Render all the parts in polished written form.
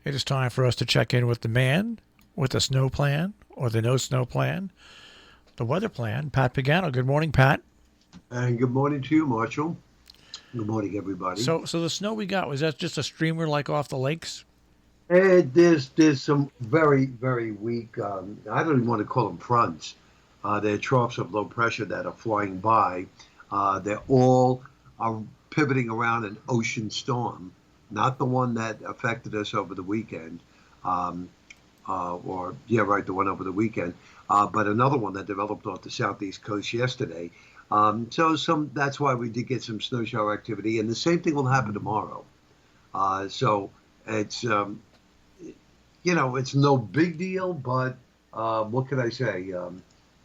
It is time for us to check in with the man with the snow plan or the no snow plan, the weather plan, Pat Pagano. Good morning, Pat. And good morning to you, Marshall. Good morning, everybody. So the snow we got, was that just a streamer like off the lakes? And there's some very weak. I don't even want to call them fronts. They're troughs of low pressure that are flying by. They're all are pivoting around an ocean storm, not the one that affected us over the weekend, um, or yeah, right, the one over the weekend, but another one that developed off the southeast coast yesterday. So some that's why we did get some snow shower activity, and the same thing will happen tomorrow. So it's it's no big deal, but what can I say?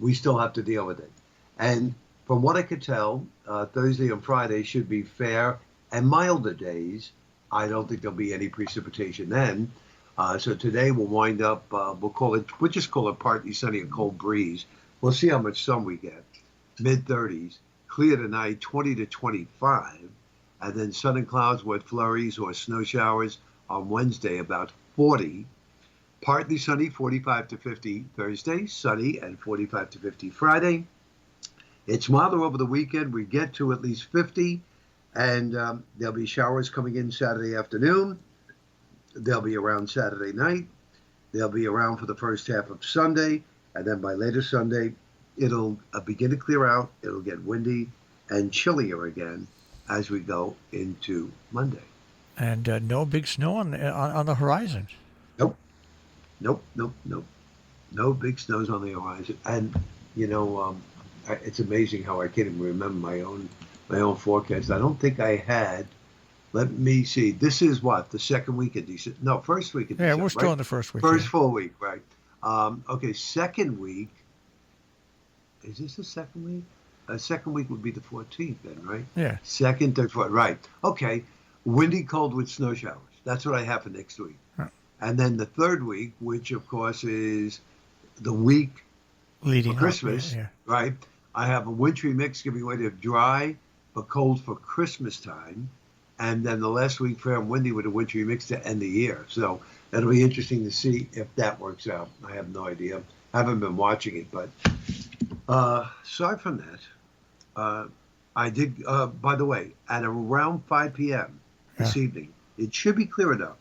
We still have to deal with it. And from what I could tell, Thursday and Friday should be fair and milder days. I don't think there'll be any precipitation then. So today we'll wind up, we'll just call it partly sunny, a cold breeze. We'll see how much sun we get. Mid 30s, clear tonight, 20 to 25, and then sun and clouds with flurries or snow showers on Wednesday, about 40. Partly sunny, 45 to 50 Thursday, sunny and 45 to 50 Friday. It's milder over the weekend. We get to at least 50, and there'll be showers coming in Saturday afternoon. They'll be around Saturday night. They'll be around for the first half of Sunday, and then by later Sunday, it'll begin to clear out. It'll get windy and chillier again as we go into Monday. And no big snow on the horizon. Nope, nope. No big snows on the horizon. And it's amazing how I can't even remember my own forecast. I don't think I had. Let me see. This is what, the second week of December? No, first week of December. Yeah, we're still right? in the first week. First full week, right? Okay, second week. Is this the second week? Second week would be the 14th then, right? Yeah. Second, third, fourth, right. Okay. Windy, cold with snow showers. That's what I have for next week. Huh. And then the third week, which of course is the week Leading for Christmas, yeah. right? I have a wintry mix giving way to dry but cold for Christmas time. And then the last week, fair and windy with a wintry mix to end the year. So that'll be interesting to see if that works out. I have no idea. I haven't been watching it, but aside from that, I did, by the way, at around 5 p.m. this evening, it should be clear enough.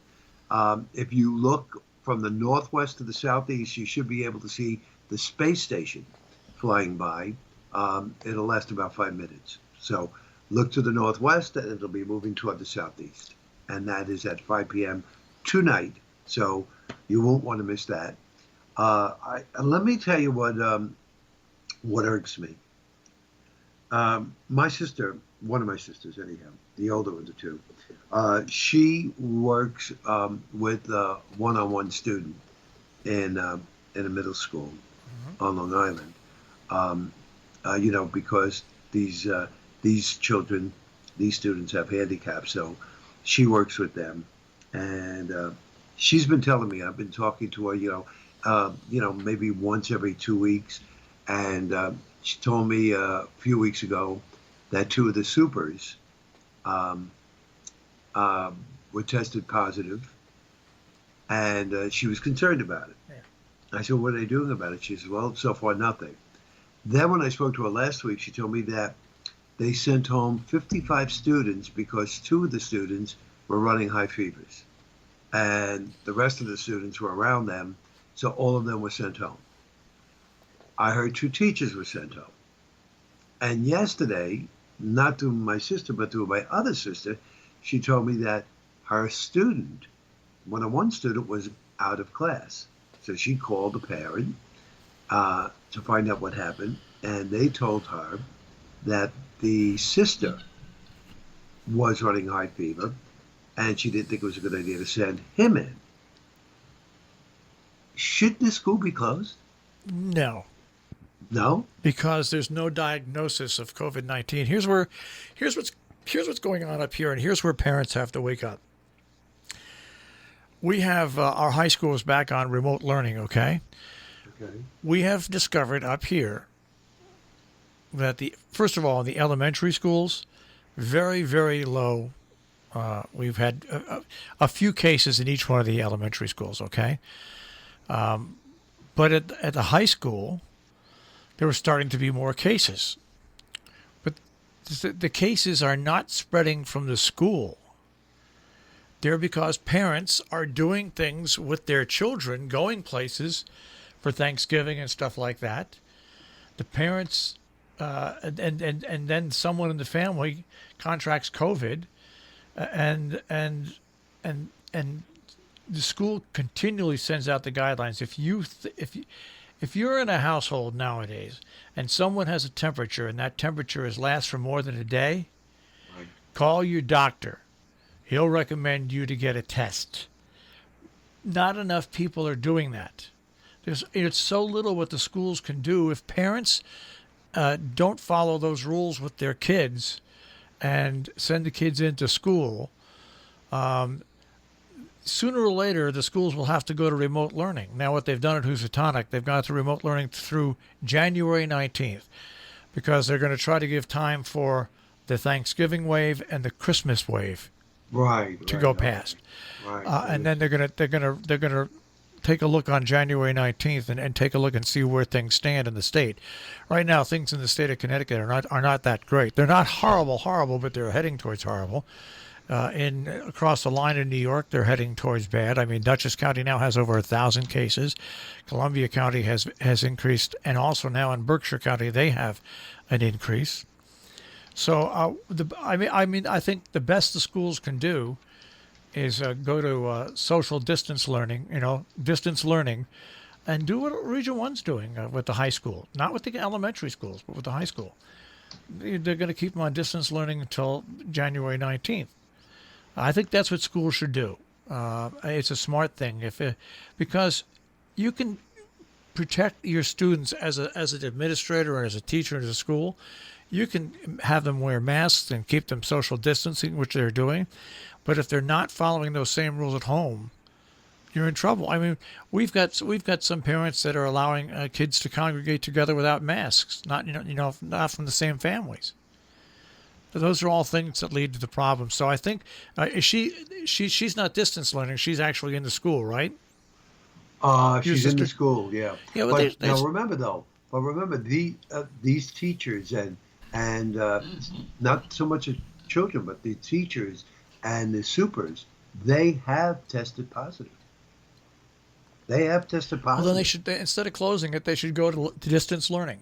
If you look from the northwest to the southeast, you should be able to see the space station flying by. It'll last about 5 minutes. So look to the northwest, and it'll be moving toward the southeast. And that is at 5 p.m. tonight. So you won't want to miss that. And let me tell you what irks me. My sister, one of my sisters anyhow, the older of the two, she works with a one-on-one student in a middle school on Long Island. Because these children, these students have handicaps, so she works with them, and she's been telling me. I've been talking to her, maybe once every 2 weeks, and she told me a few weeks ago that two of the supers were tested positive, and she was concerned about it. Yeah. I said, "What are they doing about it?" She said, "Well, so far nothing." Then when I spoke to her last week, she told me that they sent home 55 students because two of the students were running high fevers, and the rest of the students were around them, so all of them were sent home. I heard two teachers were sent home. And yesterday, not to my sister, but to my other sister, she told me that her student, one-on-one student, was out of class. So she called the parent to find out what happened, and they told her that the sister was running high fever, and she didn't think it was a good idea to send him in. Should the school be closed? No. No? Because there's no diagnosis of COVID-19. Here's what's going on up here, and here's where parents have to wake up. We have our high schools back on remote learning, okay? Okay. We have discovered up here that first of all, in the elementary schools, very, very low We've had a few cases in each one of the elementary schools, okay? But at the high school, there were starting to be more cases. But the cases are not spreading from the school. They're because parents are doing things with their children, going places for Thanksgiving and stuff like that. The parents, and then someone in the family contracts COVID, and the school continually sends out the guidelines. If you're in a household nowadays and someone has a temperature and that temperature lasts for more than a day, Right. call your doctor. He'll recommend you to get a test. Not enough people are doing that. It's so little what the schools can do. If parents don't follow those rules with their kids and send the kids into school, sooner or later the schools will have to go to remote learning. Now, what they've done at Housatonic, they've gone to remote learning through January 19th because they're going to try to give time for the Thanksgiving wave and the Christmas wave Right. to right, go okay. past. Right. And then they're gonna take a look on January 19th and take a look and see where things stand in the state. Right now, things in the state of Connecticut are not that great. They're not horrible, but they're heading towards horrible. Across the line in New York, they're heading towards bad. I mean, Dutchess County now has over 1,000 cases. Columbia County has increased, and also now in Berkshire County they have an increase. So I think the best the schools can do is go to social distance learning, distance learning, and do what Region 1's doing with the high school. Not with the elementary schools, but with the high school. They're going to keep them on distance learning until January 19th. I think that's what schools should do. It's a smart thing because you can protect your students as an administrator or as a teacher at a school. You can have them wear masks and keep them social distancing, which they're doing. But if they're not following those same rules at home, you're in trouble. I mean, we've got some parents that are allowing kids to congregate together without masks, not from the same families. But those are all things that lead to the problem. So I think she's not distance learning; she's actually in the school, right? She's in the school, yeah. Yeah, But now remember these teachers and not so much the children, but the teachers and the supers, they have tested positive. They have tested positive. Well, then instead of closing it, they should go to distance learning.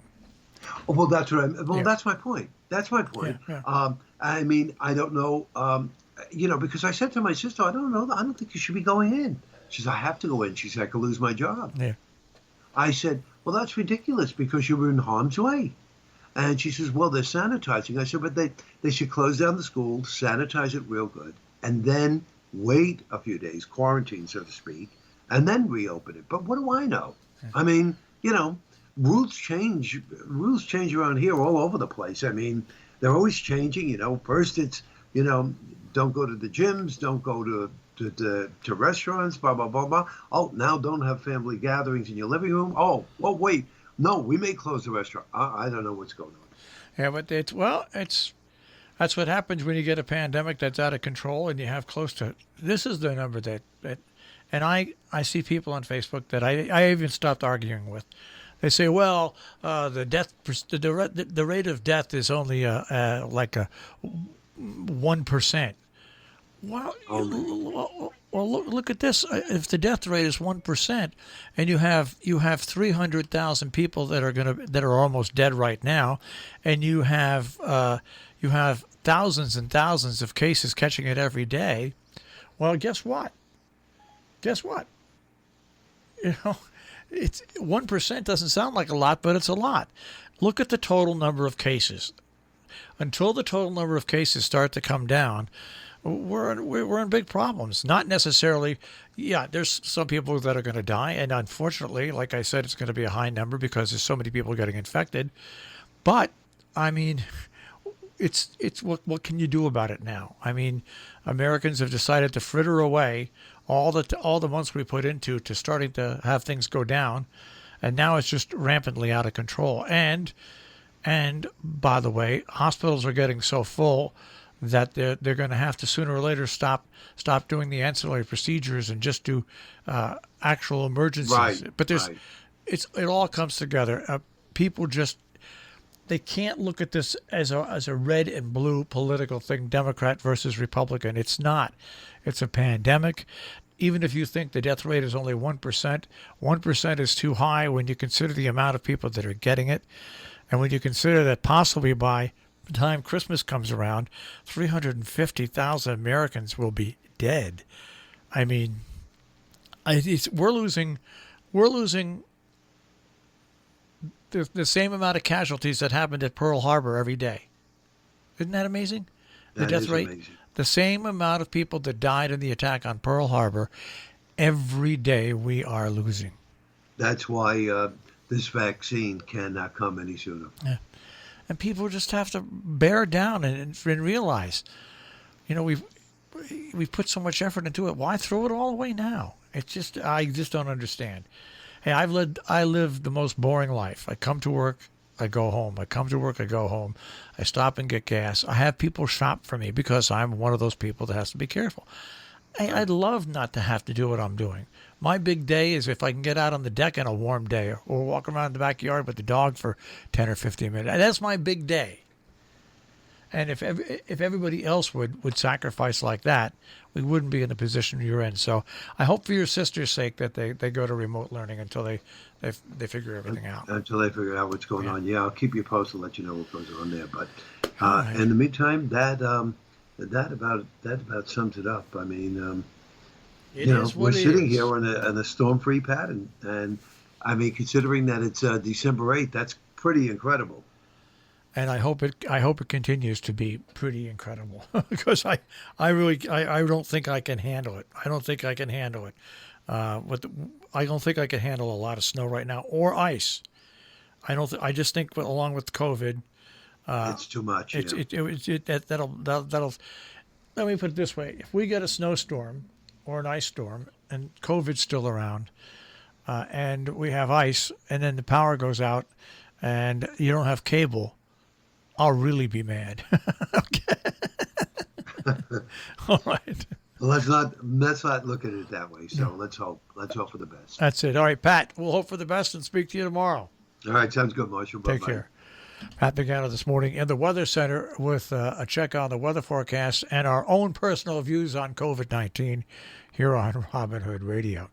Oh, well, that's what Yeah. that's my point. That's my point. Yeah. I mean, I don't know, because I said to my sister, I don't know, I don't think you should be going in. She says, I have to go in. She said, I could lose my job. Yeah. I said, well, that's ridiculous because you were in harm's way. And she says, well, they're sanitizing. I said, but they should close down the school, sanitize it real good, and then wait a few days, quarantine, so to speak, and then reopen it. But what do I know? Yeah. I mean, rules change around here all over the place. I mean, they're always changing. First it's, don't go to the gyms, don't go to restaurants, blah, blah, blah, blah. Oh, now don't have family gatherings in your living room. Oh, wait. No, we may close the restaurant. I don't know what's going on. Yeah, but that's what happens when you get a pandemic that's out of control and you have close to. This is the number that and I see people on Facebook that I even stopped arguing with. They say, well, the rate of death is only like a 1%. Well, look at this. If the death rate is 1%, and you have 300,000 people that are almost dead right now, and you have thousands and thousands of cases catching it every day, well, guess what? It's 1% doesn't sound like a lot, but it's a lot. Look at the total number of cases. Until the total number of cases start to come down, we're in big problems. Not necessarily, there's some people that are going to die, and unfortunately, like I said, it's going to be a high number because there's so many people getting infected. But I mean, it's what can you do about it now? I mean, Americans have decided to fritter away all the months we put into to starting to have things go down, and now it's just rampantly out of control. And by the way, hospitals are getting so full that they're going to have to sooner or later stop doing the ancillary procedures and just do actual emergencies. Right. But Right. it all comes together. People just they can't look at this as a red and blue political thing, Democrat versus Republican. It's not. It's a pandemic. Even if you think the death rate is only 1%, 1% is too high when you consider the amount of people that are getting it. And when you consider that possibly by the time Christmas comes around, 350,000 Americans will be dead. I mean, we're losing the same amount of casualties that happened at Pearl Harbor every day. Isn't that amazing? The That death is rate, amazing. the same amount of people that died in the attack on Pearl Harbor, every day we are losing. That's why this vaccine cannot come any sooner. Yeah. And people just have to bear down and realize, we've put so much effort into it. Why throw it all away now? I just don't understand. Hey, I live the most boring life. I come to work, I go home. I come to work, I go home. I stop and get gas. I have people shop for me because I'm one of those people that has to be careful. I'd love not to have to do what I'm doing. My big day is if I can get out on the deck on a warm day or walk around the backyard with the dog for 10 or 15 minutes. That's my big day. And if everybody else would sacrifice like that, we wouldn't be in the position you're in. So I hope for your sister's sake that they go to remote learning until they figure everything out. Until they figure out what's going on. Yeah, I'll keep you posted, let you know what goes on there. But Right. in the meantime, that about sums it up. I mean, we're sitting here on a storm-free pattern, and I mean, considering that it's December 8th, that's pretty incredible. And I hope it continues to be pretty incredible because I don't think I can handle it. I don't think I can handle it. I don't think I can handle a lot of snow right now or ice. I just think along with COVID, It's too much. that'll. Let me put it this way: if we get a snowstorm or an ice storm and COVID's still around, and we have ice, and then the power goes out, and you don't have cable, I'll really be mad. All right. Well, let's not look at it that way. So let's hope for the best. That's it. All right, Pat. We'll hope for the best and speak to you tomorrow. All right, sounds good, Marshall. Take Bye-bye. care. Pat Pagano this morning in the Weather Center with a check on the weather forecast and our own personal views on COVID-19 here on Robin Hood Radio.